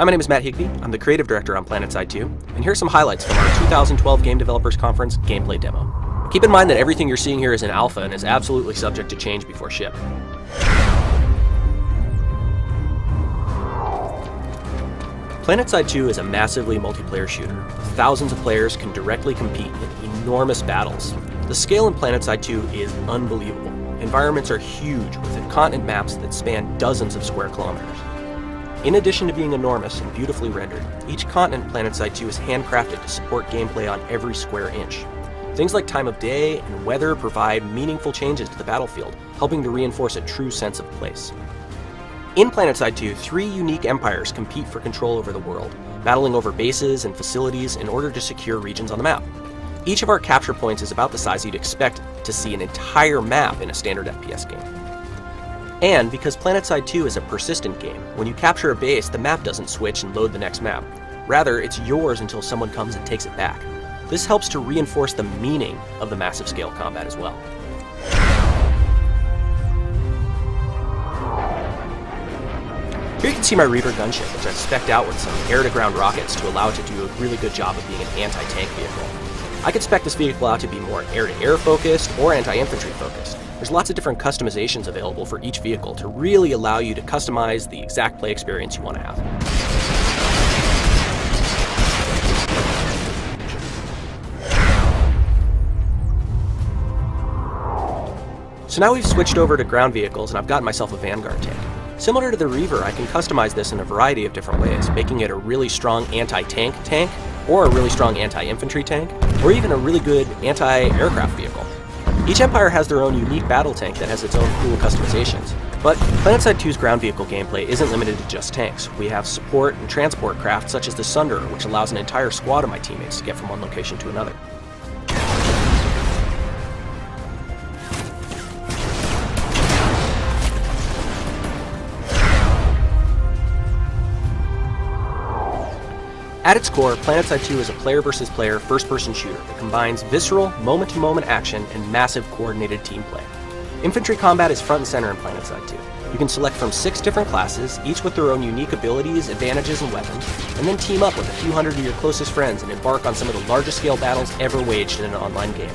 Hi, my name is Matt Higbee. I'm the creative director on PlanetSide 2, and here are some highlights from our 2012 Game Developers Conference gameplay demo. Keep in mind that everything you're seeing here is in alpha and is absolutely subject to change before ship. PlanetSide 2 is a massively multiplayer shooter. Thousands of players can directly compete in enormous battles. The scale in PlanetSide 2 is unbelievable. Environments are huge, with continent maps that span dozens of square kilometers. In addition to being enormous and beautifully rendered, each continent in PlanetSide 2 is handcrafted to support gameplay on every square inch. Things like time of day and weather provide meaningful changes to the battlefield, helping to reinforce a true sense of place. In PlanetSide 2, 3 unique empires compete for control over the world, battling over bases and facilities in order to secure regions on the map. Each of our capture points is about the size you'd expect to see an entire map in a standard FPS game. And because PlanetSide 2 is a persistent game, when you capture a base, the map doesn't switch and load the next map. Rather, it's yours until someone comes and takes it back. This helps to reinforce the meaning of the massive scale combat as well. Here you can see my Reaver gunship, which I've spec'd out with some air-to-ground rockets to allow it to do a really good job of being an anti-tank vehicle. I could spec this vehicle out to be more air-to-air focused or anti-infantry focused. There's lots of different customizations available for each vehicle to really allow you to customize the exact play experience you want to have. So now we've switched over to ground vehicles and I've gotten myself a Vanguard tank. Similar to the Reaver, I can customize this in a variety of different ways, making it a really strong anti-tank tank, or a really strong anti-infantry tank, or even a really good anti-aircraft vehicle. Each empire has their own unique battle tank that has its own cool customizations. But PlanetSide 2's ground vehicle gameplay isn't limited to just tanks. We have support and transport craft such as the Sunderer, which allows an entire squad of my teammates to get from one location to another. At its core, PlanetSide 2 is a player versus player first-person shooter that combines visceral, moment-to-moment action and massive coordinated team play. Infantry combat is front and center in PlanetSide 2. You can select from 6 different classes, each with their own unique abilities, advantages, and weapons, and then team up with a few hundred of your closest friends and embark on some of the largest scale battles ever waged in an online game.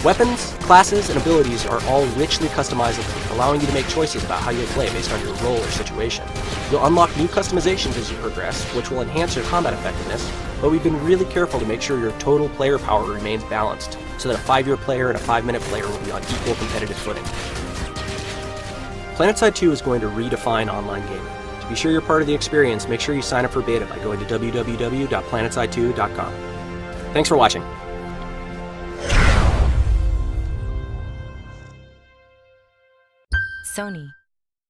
Weapons, classes, and abilities are all richly customizable, allowing you to make choices about how you'll play based on your role or situation. You'll unlock new customizations as you progress, which will enhance your combat effectiveness, but we've been really careful to make sure your total player power remains balanced, so that a 5-year player and a 5-minute player will be on equal competitive footing. PlanetSide 2 is going to redefine online gaming. To be sure you're part of the experience, make sure you sign up for beta by going to www.planetside2.com. Thanks for watching. Sony.